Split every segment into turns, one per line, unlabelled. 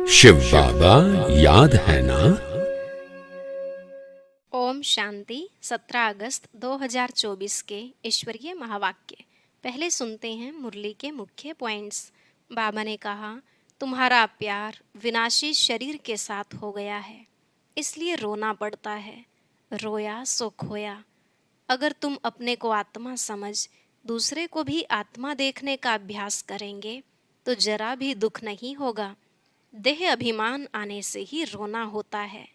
शिव बाबा याद है ना।
ओम शांति। 17 अगस्त 2024 के ईश्वरीय महावाक्य। पहले सुनते हैं मुरली के मुख्य पॉइंट्स। बाबा ने कहा, तुम्हारा प्यार विनाशी शरीर के साथ हो गया है, इसलिए रोना पड़ता है। रोया सो खोया। अगर तुम अपने को आत्मा समझ दूसरे को भी आत्मा देखने का अभ्यास करेंगे तो जरा भी दुख नहीं होगा। देह अभिमान आने से ही रोना होता है।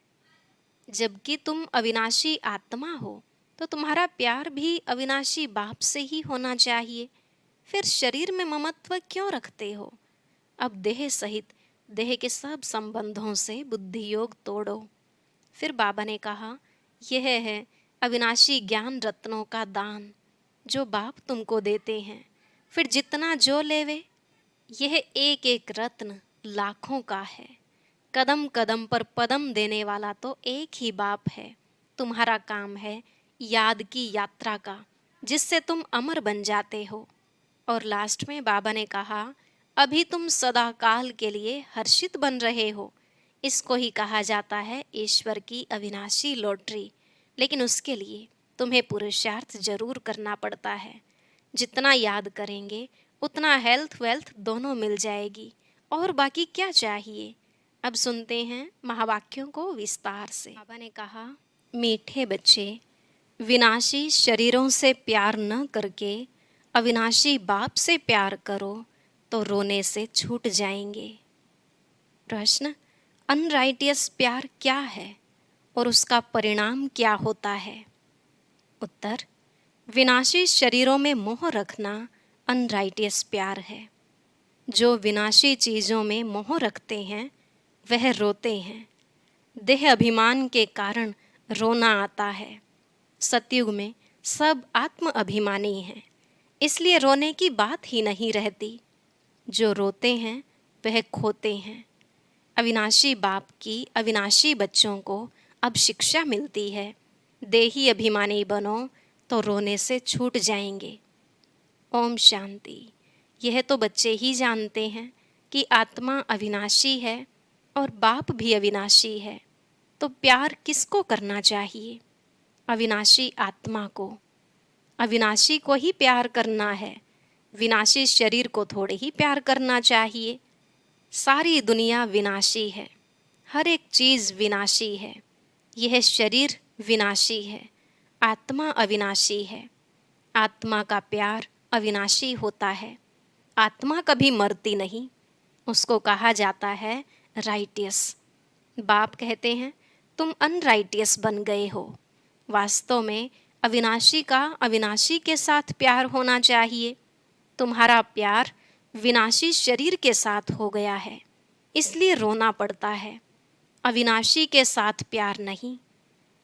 जबकि तुम अविनाशी आत्मा हो तो तुम्हारा प्यार भी अविनाशी बाप से ही होना चाहिए। फिर शरीर में ममत्व क्यों रखते हो? अब देह सहित देह के सब संबंधों से बुद्धि योग तोड़ो। फिर बाबा ने कहा, यह है अविनाशी ज्ञान रत्नों का दान जो बाप तुमको देते हैं। फिर जितना जो लेवे, यह एक एक रत्न लाखों का है। कदम कदम पर पदम देने वाला तो एक ही बाप है। तुम्हारा काम है याद की यात्रा का, जिससे तुम अमर बन जाते हो। और लास्ट में बाबा ने कहा, अभी तुम सदा काल के लिए हर्षित बन रहे हो। इसको ही कहा जाता है ईश्वर की अविनाशी लॉटरी। लेकिन उसके लिए तुम्हें पुरुषार्थ जरूर करना पड़ता है। जितना याद करेंगे उतना हेल्थ वेल्थ दोनों मिल जाएगी। और बाकी क्या चाहिए? अब सुनते हैं महावाक्यों को विस्तार से। बाबा ने कहा, मीठे बच्चे, विनाशी शरीरों से प्यार न करके अविनाशी बाप से प्यार करो तो रोने से छूट जाएंगे। प्रश्न, अनराइटियस प्यार क्या है और उसका परिणाम क्या होता है? उत्तर, विनाशी शरीरों में मोह रखना अनराइटियस प्यार है। जो विनाशी चीज़ों में मोह रखते हैं वह रोते हैं। देह अभिमान के कारण रोना आता है। सतयुग में सब आत्म अभिमानी हैं, इसलिए रोने की बात ही नहीं रहती। जो रोते हैं वह खोते हैं। अविनाशी बाप की अविनाशी बच्चों को अब शिक्षा मिलती है, देही अभिमानी बनो तो रोने से छूट जाएंगे। ओम शांति। यह तो बच्चे ही जानते हैं कि आत्मा अविनाशी है और बाप भी अविनाशी है, तो प्यार किसको करना चाहिए? अविनाशी आत्मा को। अविनाशी को ही प्यार करना है। विनाशी शरीर को थोड़े ही प्यार करना चाहिए। सारी दुनिया विनाशी है, हर एक चीज़ विनाशी है। यह शरीर विनाशी है, आत्मा अविनाशी है। आत्मा का प्यार अविनाशी होता है। आत्मा कभी मरती नहीं, उसको कहा जाता है राइटियस। बाप कहते हैं, तुम अनराइटियस बन गए हो। वास्तव में अविनाशी का अविनाशी के साथ प्यार होना चाहिए। तुम्हारा प्यार विनाशी शरीर के साथ हो गया है, इसलिए रोना पड़ता है। अविनाशी के साथ प्यार नहीं,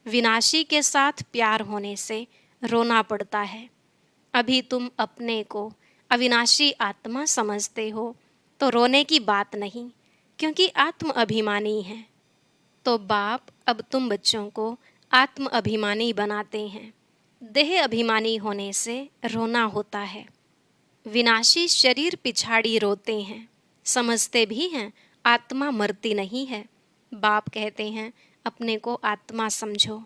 विनाशी के साथ प्यार होने से रोना पड़ता है। अभी तुम अपने को अविनाशी आत्मा समझते हो तो रोने की बात नहीं, क्योंकि आत्म अभिमानी है। तो बाप अब तुम बच्चों को आत्म अभिमानी बनाते हैं। देह अभिमानी होने से रोना होता है। विनाशी शरीर पिछाड़ी रोते हैं, समझते भी हैं आत्मा मरती नहीं है। बाप कहते हैं, अपने को आत्मा समझो।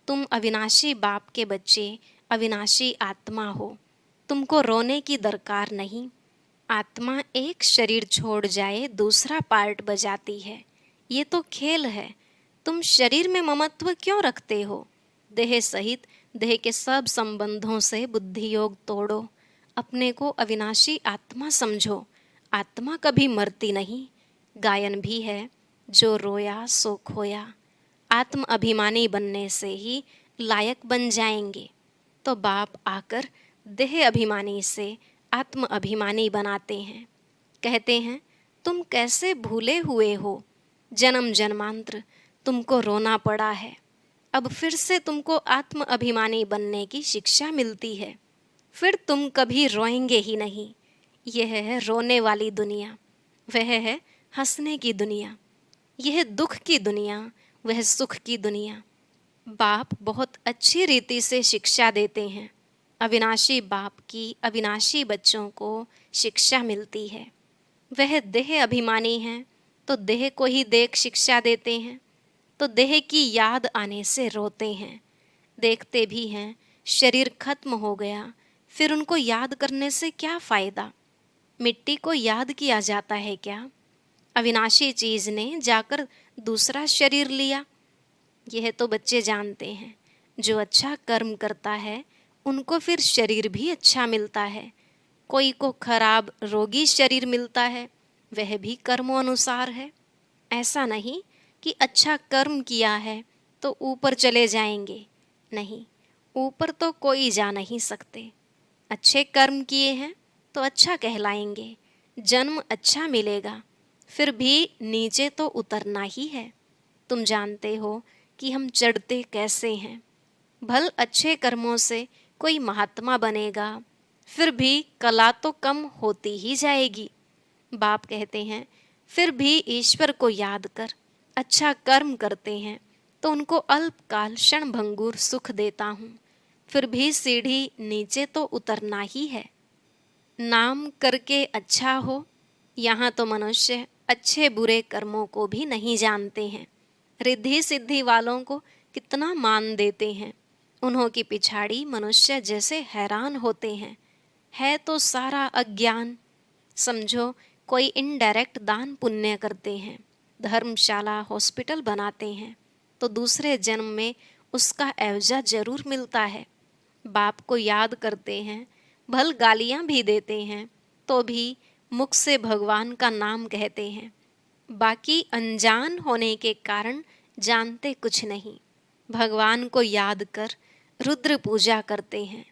तुम अविनाशी बाप के बच्चे अविनाशी आत्मा हो। तुमको रोने की दरकार नहीं। आत्मा एक शरीर छोड़ जाए दूसरा पार्ट बजाती है। ये तो खेल है। तुम शरीर में ममत्व क्यों रखते हो? देह सहित देह के सब संबंधों से बुद्धि योग तोड़ो। अपने को अविनाशी आत्मा समझो। आत्मा कभी मरती नहीं। गायन भी है, जो रोया सो खोया। आत्म अभिमानी बनने से ही लायक बन जाएंगे। तो बाप आकर देह अभिमानी से आत्म अभिमानी बनाते हैं। कहते हैं, तुम कैसे भूले हुए हो? जन्म जन्मांतर तुमको रोना पड़ा है। अब फिर से तुमको आत्म अभिमानी बनने की शिक्षा मिलती है। फिर तुम कभी रोएंगे ही नहीं। यह है रोने वाली दुनिया, वह है हंसने की दुनिया। यह दुख की दुनिया, वह सुख की दुनिया। बाप बहुत अच्छी रीति से शिक्षा देते हैं। अविनाशी बाप की अविनाशी बच्चों को शिक्षा मिलती है। वह देह अभिमानी हैं, तो देह को ही देख शिक्षा देते हैं, तो देह की याद आने से रोते हैं। देखते भी हैं शरीर खत्म हो गया, फिर उनको याद करने से क्या फ़ायदा। मिट्टी को याद किया जाता है क्या? अविनाशी चीज़ ने जाकर दूसरा शरीर लिया। यह तो बच्चे जानते हैं, जो अच्छा कर्म करता है उनको फिर शरीर भी अच्छा मिलता है। कोई को खराब रोगी शरीर मिलता है, वह भी कर्मों अनुसार है। ऐसा नहीं कि अच्छा कर्म किया है तो ऊपर चले जाएंगे, नहीं, ऊपर तो कोई जा नहीं सकते। अच्छे कर्म किए हैं तो अच्छा कहलाएंगे, जन्म अच्छा मिलेगा, फिर भी नीचे तो उतरना ही है। तुम जानते हो कि हम चढ़ते कैसे हैं। भल अच्छे कर्मों से कोई महात्मा बनेगा, फिर भी कला तो कम होती ही जाएगी। बाप कहते हैं फिर भी ईश्वर को याद कर अच्छा कर्म करते हैं तो उनको अल्पकाल क्षणभंगुर सुख देता हूँ, फिर भी सीढ़ी नीचे तो उतरना ही है। नाम करके अच्छा हो, यहाँ तो मनुष्य अच्छे बुरे कर्मों को भी नहीं जानते हैं। रिद्धि सिद्धि वालों को कितना मान देते हैं, उन्हों की पिछाड़ी मनुष्य जैसे हैरान होते हैं। है तो सारा अज्ञान। समझो कोई इनडायरेक्ट दान पुण्य करते हैं, धर्मशाला हॉस्पिटल बनाते हैं, तो दूसरे जन्म में उसका एवजा जरूर मिलता है। बाप को याद करते हैं, भल गालियाँ भी देते हैं, तो भी मुख से भगवान का नाम कहते हैं। बाकी अनजान होने के कारण जानते कुछ नहीं। भगवान को याद कर रुद्र पूजा करते हैं,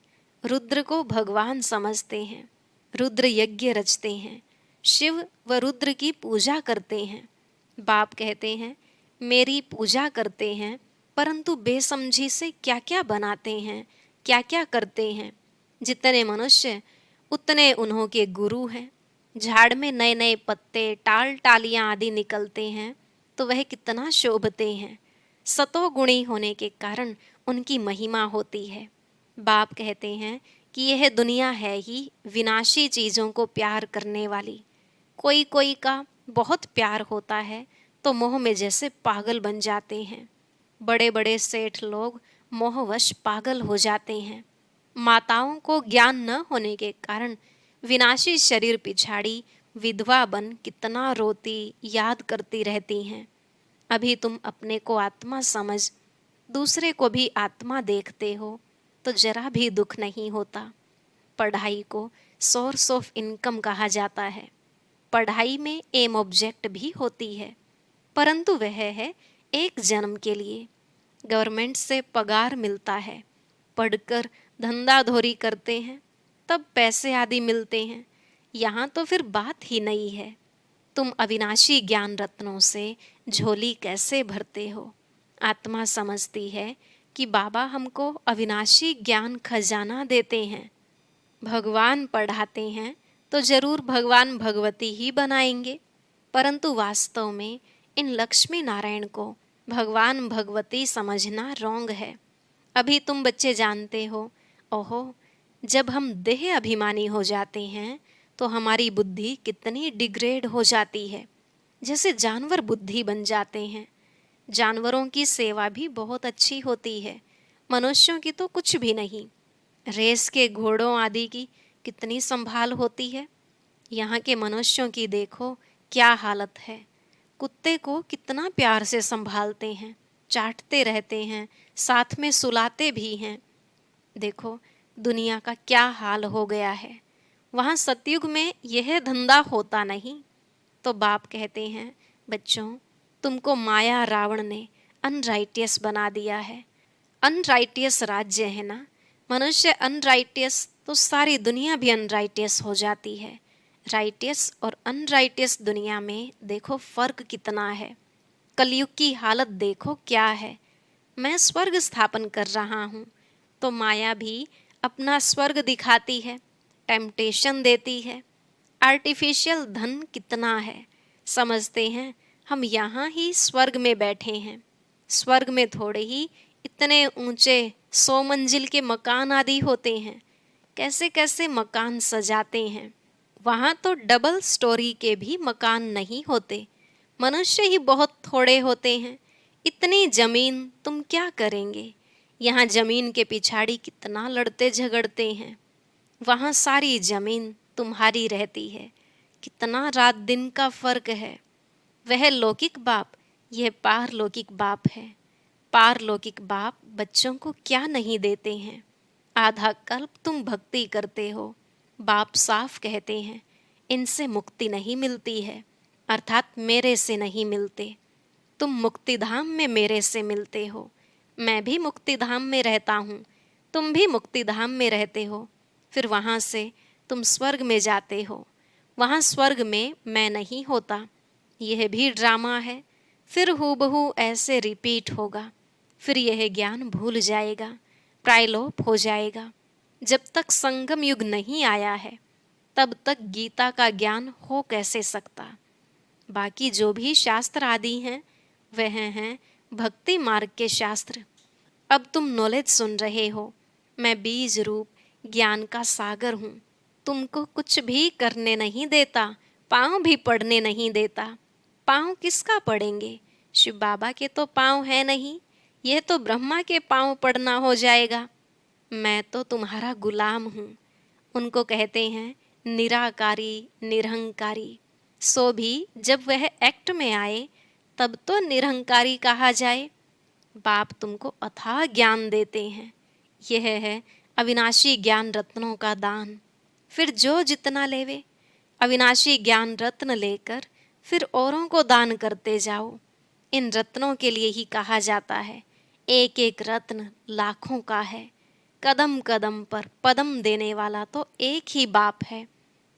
रुद्र को भगवान समझते हैं, रुद्र यज्ञ रचते हैं, शिव व रुद्र की पूजा करते हैं। बाप कहते हैं मेरी पूजा करते हैं, परंतु बेसमझी से क्या क्या बनाते हैं, क्या क्या करते हैं। जितने मनुष्य उतने उन्हों के गुरु हैं। झाड़ में नए नए पत्ते, टाल टालियाँ आदि निकलते हैं तो वह कितना शोभते हैं। सतोगुणी होने के कारण उनकी महिमा होती है। बाप कहते हैं कि यह दुनिया है ही विनाशी चीज़ों को प्यार करने वाली। कोई कोई का बहुत प्यार होता है तो मोह में जैसे पागल बन जाते हैं। बड़े बड़े सेठ लोग मोहवश पागल हो जाते हैं। माताओं को ज्ञान न होने के कारण विनाशी शरीर पिछाड़ी विधवा बन कितना रोती याद करती रहती हैं। अभी तुम अपने को आत्मा समझ दूसरे को भी आत्मा देखते हो तो जरा भी दुख नहीं होता। पढ़ाई को सोर्स ऑफ इनकम कहा जाता है। पढ़ाई में एम ऑब्जेक्ट भी होती है, परंतु वह है एक जन्म के लिए। गवर्नमेंट से पगार मिलता है, पढ़कर धंधा धोरी करते हैं तब पैसे आदि मिलते हैं। यहाँ तो फिर बात ही नहीं है। तुम अविनाशी ज्ञान रत्नों से झोली कैसे भरते हो। आत्मा समझती है कि बाबा हमको अविनाशी ज्ञान खजाना देते हैं। भगवान पढ़ाते हैं तो जरूर भगवान भगवती ही बनाएंगे, परंतु वास्तव में इन लक्ष्मी नारायण को भगवान भगवती समझना रॉन्ग है। अभी तुम बच्चे जानते हो, ओहो, जब हम देह अभिमानी हो जाते हैं तो हमारी बुद्धि कितनी डिग्रेड हो जाती है, जैसे जानवर बुद्धि बन जाते हैं। जानवरों की सेवा भी बहुत अच्छी होती है, मनुष्यों की तो कुछ भी नहीं। रेस के घोड़ों आदि की कितनी संभाल होती है, यहाँ के मनुष्यों की देखो क्या हालत है। कुत्ते को कितना प्यार से संभालते हैं, चाटते रहते हैं, साथ में सुलाते भी हैं। देखो दुनिया का क्या हाल हो गया है। वहाँ सतयुग में यह धंधा होता नहीं। तो बाप कहते हैं बच्चों, तुमको माया रावण ने अनराइटियस बना दिया है। अनराइटियस राज्य है ना, मनुष्य अनराइटियस तो सारी दुनिया भी अनराइटियस हो जाती है। राइटियस और अनराइटियस दुनिया में देखो फर्क कितना है। कलयुग की हालत देखो क्या है। मैं स्वर्ग स्थापन कर रहा हूँ तो माया भी अपना स्वर्ग दिखाती है, टेम्पटेशन देती है। आर्टिफिशियल धन कितना है, समझते हैं हम यहाँ ही स्वर्ग में बैठे हैं। स्वर्ग में थोड़े ही इतने ऊंचे 100 मंजिल के मकान आदि होते हैं। कैसे कैसे मकान सजाते हैं। वहाँ तो डबल स्टोरी के भी मकान नहीं होते, मनुष्य ही बहुत थोड़े होते हैं, इतनी जमीन तुम क्या करेंगे। यहाँ जमीन के पिछाड़ी कितना लड़ते झगड़ते हैं, वहाँ सारी जमीन तुम्हारी रहती है। कितना रात दिन का फर्क है। वह लौकिक बाप, यह पारलौकिक बाप है। पारलौकिक बाप बच्चों को क्या नहीं देते हैं। आधा कल्प तुम भक्ति करते हो, बाप साफ कहते हैं इनसे मुक्ति नहीं मिलती है, अर्थात मेरे से नहीं मिलते। तुम मुक्तिधाम में मेरे से मिलते हो, मैं भी मुक्तिधाम में रहता हूँ, तुम भी मुक्तिधाम में रहते हो। फिर वहाँ से तुम स्वर्ग में जाते हो, वहाँ स्वर्ग में मैं नहीं होता। यह भी ड्रामा है, फिर हूबहू ऐसे रिपीट होगा। फिर यह ज्ञान भूल जाएगा, प्रायलोप हो जाएगा। जब तक संगम युग नहीं आया है, तब तक गीता का ज्ञान हो कैसे सकता। बाकी जो भी शास्त्र आदि हैं, वह हैं भक्ति मार्ग के शास्त्र। अब तुम नॉलेज सुन रहे हो, मैं बीज रूप ज्ञान का सागर हूँ। तुमको कुछ भी करने नहीं देता, पाँव भी पड़ने नहीं देता। पाँव किसका पड़ेंगे, शिव बाबा के तो पाँव है नहीं, यह तो ब्रह्मा के पाँव पड़ना हो जाएगा। मैं तो तुम्हारा गुलाम हूँ। उनको कहते हैं निराकारी निरहंकारी। सो भी जब वह एक्ट में आए, तब तो निरहंकारी कहा जाए। बाप तुमको अथाह ज्ञान देते हैं, यह है अविनाशी ज्ञान रत्नों का दान। फिर जो जितना लेवे, अविनाशी ज्ञान रत्न लेकर फिर औरों को दान करते जाओ। इन रत्नों के लिए ही कहा जाता है एक एक रत्न लाखों का है। कदम कदम पर पदम देने वाला तो एक ही बाप है।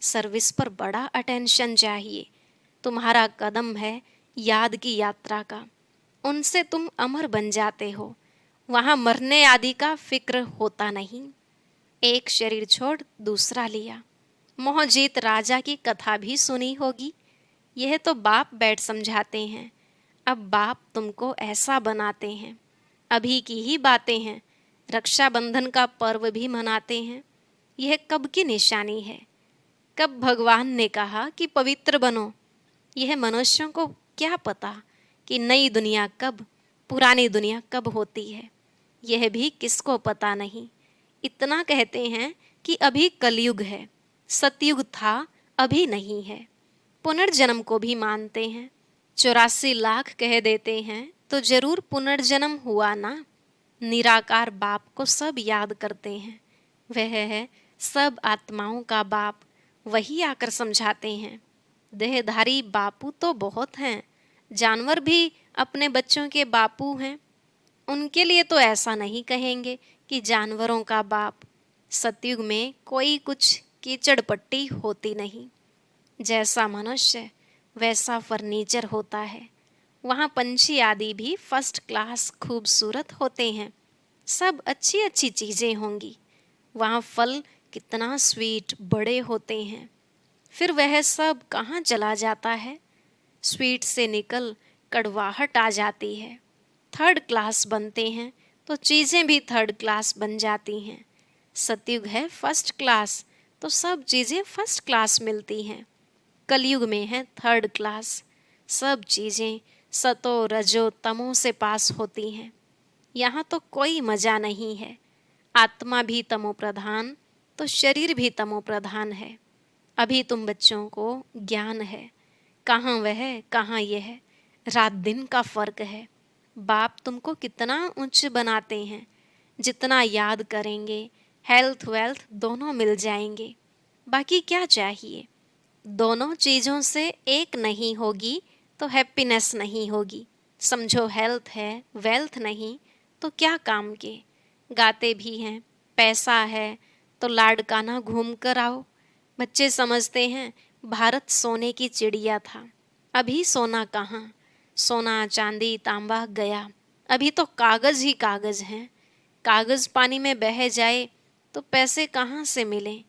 सर्विस पर बड़ा अटेंशन चाहिए। तुम्हारा कदम है याद की यात्रा का, उनसे तुम अमर बन जाते हो। वहाँ मरने आदि का फिक्र होता नहीं। एक शरीर छोड़ दूसरा लिया। मोहजीत राजा की कथा भी सुनी होगी। यह तो बाप बैठ समझाते हैं। अब बाप तुमको ऐसा बनाते हैं। अभी की ही बातें हैं, रक्षाबंधन का पर्व भी मनाते हैं। यह कब की निशानी है, कब भगवान ने कहा कि पवित्र बनो। यह मनुष्यों को क्या पता कि नई दुनिया कब, पुरानी दुनिया कब होती है, यह भी किसको पता नहीं। इतना कहते हैं कि अभी कलयुग है, सतयुग था अभी नहीं है। पुनर्जन्म को भी मानते हैं। 84 लाख कह देते हैं तो जरूर पुनर्जन्म हुआ ना। निराकार बाप को सब याद करते हैं। वह है सब आत्माओं का बाप, वही आकर समझाते हैं। देहधारी बापू तो बहुत हैं, जानवर भी अपने बच्चों के बापू हैं। उनके लिए तो ऐसा नहीं कहेंगे कि जानवरों का बाप। सतयुग में कोई कुछ कीचड़ पट्टी होती नहीं। जैसा मनुष्य वैसा फर्नीचर होता है। वहाँ पंछी आदि भी फर्स्ट क्लास खूबसूरत होते हैं। सब अच्छी अच्छी चीज़ें होंगी। वहाँ फल कितना स्वीट बड़े होते हैं। फिर वह सब कहाँ चला जाता है। स्वीट से निकल कड़वाहट आ जाती है। थर्ड क्लास बनते हैं तो चीज़ें भी थर्ड क्लास बन जाती हैं। सतयुग है फर्स्ट क्लास, तो सब चीज़ें फर्स्ट क्लास मिलती हैं। कलयुग में है थर्ड क्लास, सब चीज़ें सतो रजो तमो से पास होती हैं। यहाँ तो कोई मज़ा नहीं है। आत्मा भी तमो प्रधान तो शरीर भी तमो प्रधान है। अभी तुम बच्चों को ज्ञान है, कहाँ वह कहाँ यह, रात दिन का फर्क है। बाप तुमको कितना उच्च बनाते हैं। जितना याद करेंगे हेल्थ वेल्थ दोनों मिल जाएंगे। बाकी क्या चाहिए। दोनों चीज़ों से एक नहीं होगी तो हैप्पीनेस नहीं होगी। समझो हेल्थ है वेल्थ नहीं तो क्या काम के। गाते भी हैं, पैसा है तो लाडकाना घूम कर आओ। बच्चे समझते हैं भारत सोने की चिड़िया था, अभी सोना कहाँ, सोना चांदी तांबा गया। अभी तो कागज़ ही कागज़ हैं। कागज़ पानी में बह जाए तो पैसे कहाँ से मिलें।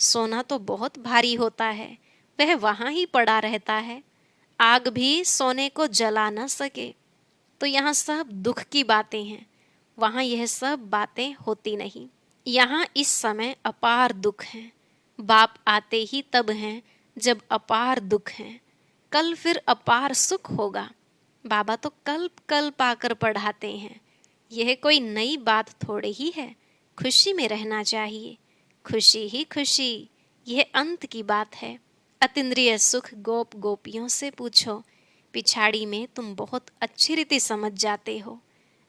सोना तो बहुत भारी होता है, वह वहाँ ही पड़ा रहता है। आग भी सोने को जला न सके। तो यहाँ सब दुख की बातें हैं, वहाँ यह सब बातें होती नहीं। यहाँ इस समय अपार दुख हैं। बाप आते ही तब हैं जब अपार दुख हैं। कल फिर अपार सुख होगा। बाबा तो कल्प कल्प आकर पढ़ाते हैं। यह कोई नई बात थोड़ी ही है। खुशी में रहना चाहिए, खुशी ही खुशी, यह अंत की बात है। अतीन्द्रिय सुख गोप गोपियों से पूछो, पिछाड़ी में तुम बहुत अच्छी रीति समझ जाते हो।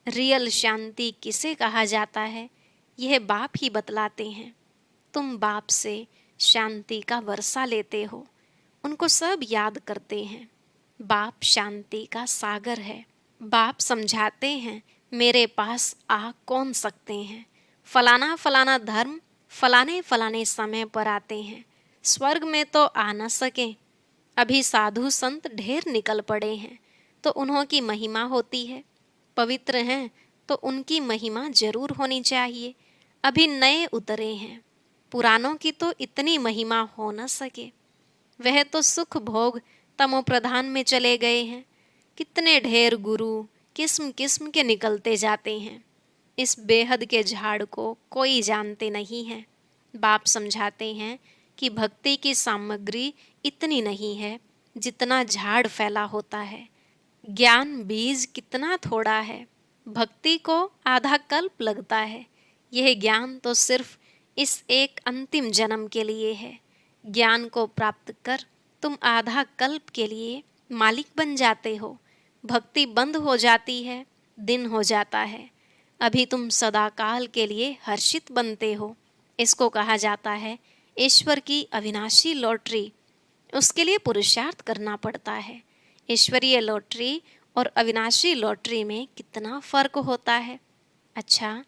रियल शांति किसे कहा जाता है, यह बाप ही बतलाते हैं। तुम बाप से शांति का वर्षा लेते हो, उनको सब याद करते हैं। बाप शांति का सागर है। बाप समझाते हैं, मेरे पास आ कौन सकते हैं। फलाना फलाना धर्म फलाने फलाने समय पर आते हैं, स्वर्ग में तो आ न सके। अभी साधु संत ढेर निकल पड़े हैं, तो उन्हों की महिमा होती है। पवित्र हैं तो उनकी महिमा जरूर होनी चाहिए। अभी नए उतरे हैं, पुरानों की तो इतनी महिमा हो न सके। वह तो सुख भोग तमो प्रधान में चले गए हैं। कितने ढेर गुरु किस्म किस्म के निकलते जाते हैं। इस बेहद के झाड़ को कोई जानते नहीं है। बाप समझाते हैं कि भक्ति की सामग्री इतनी नहीं है जितना झाड़ फैला होता है। ज्ञान बीज कितना थोड़ा है, भक्ति को आधा कल्प लगता है। यह ज्ञान तो सिर्फ इस एक अंतिम जन्म के लिए है। ज्ञान को प्राप्त कर तुम आधा कल्प के लिए मालिक बन जाते हो। भक्ति बंद हो जाती है, दिन हो जाता है। अभी तुम सदाकाल के लिए हर्षित बनते हो। इसको कहा जाता है ईश्वर की अविनाशी लॉटरी। उसके लिए पुरुषार्थ करना पड़ता है। ईश्वरीय लॉटरी और अविनाशी लॉटरी में कितना फर्क होता है। अच्छा,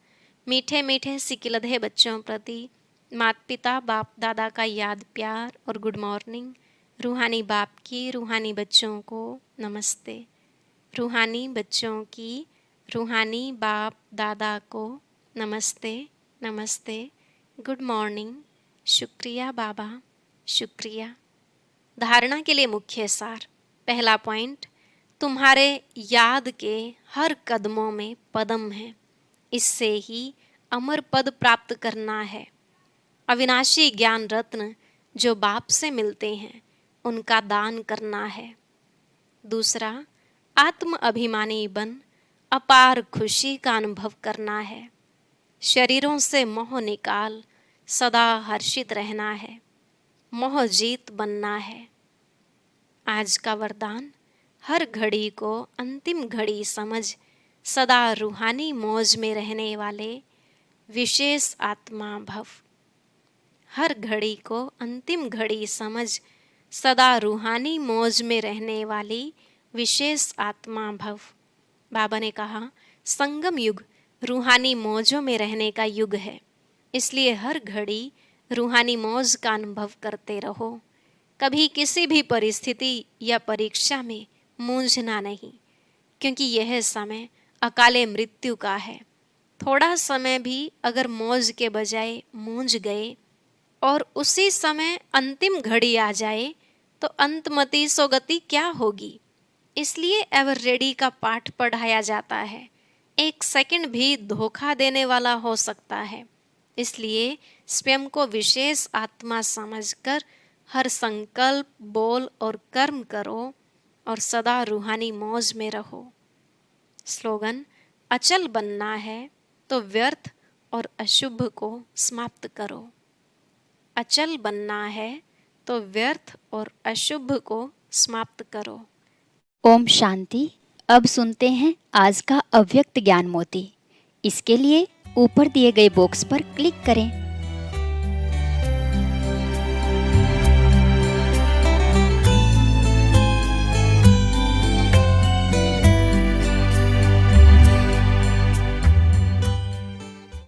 मीठे मीठे सिकिलधे बच्चों प्रति माता पिता बाप दादा का याद प्यार और गुड मॉर्निंग। रूहानी बाप की रूहानी बच्चों को नमस्ते। रूहानी बच्चों की रूहानी बाप दादा को नमस्ते नमस्ते, गुड मॉर्निंग। शुक्रिया बाबा, शुक्रिया। धारणा के लिए मुख्य सार। पहला पॉइंट, तुम्हारे याद के हर कदमों में पदम है। इससे ही अमर पद प्राप्त करना है। अविनाशी ज्ञान रत्न जो बाप से मिलते हैं, उनका दान करना है। दूसरा, आत्म अभिमानी बन अपार खुशी का अनुभव करना है। शरीरों से मोह निकाल सदा हर्षित रहना है। मोह जीत बनना है। आज का वरदान, हर घड़ी को अंतिम घड़ी समझ सदा रूहानी मौज में रहने वाले विशेष आत्मा भव। हर घड़ी को अंतिम घड़ी समझ सदा रूहानी मौज में रहने वाली विशेष आत्मा भव। बाबा ने कहा, संगम युग रूहानी मौजों में रहने का युग है। इसलिए हर घड़ी रूहानी मौज का अनुभव करते रहो। कभी किसी भी परिस्थिति या परीक्षा में मूंझना नहीं, क्योंकि यह समय अकाले मृत्यु का है। थोड़ा समय भी अगर मौज के बजाय मूंझ गए और उसी समय अंतिम घड़ी आ जाए तो अंतमति सोगति क्या होगी। इसलिए एवर रेडी का पाठ पढ़ाया जाता है। एक सेकंड भी धोखा देने वाला हो सकता है। इसलिए स्वयं को विशेष आत्मा समझकर हर संकल्प, बोल और कर्म करो और सदा रूहानी मौज में रहो। स्लोगन, अचल बनना है तो व्यर्थ और अशुभ को समाप्त करो। अचल बनना है तो व्यर्थ और अशुभ को समाप्त करो।
ओम शांति। अब सुनते हैं आज का अव्यक्त ज्ञान मोती। इसके लिए ऊपर दिए गए बॉक्स पर क्लिक करें।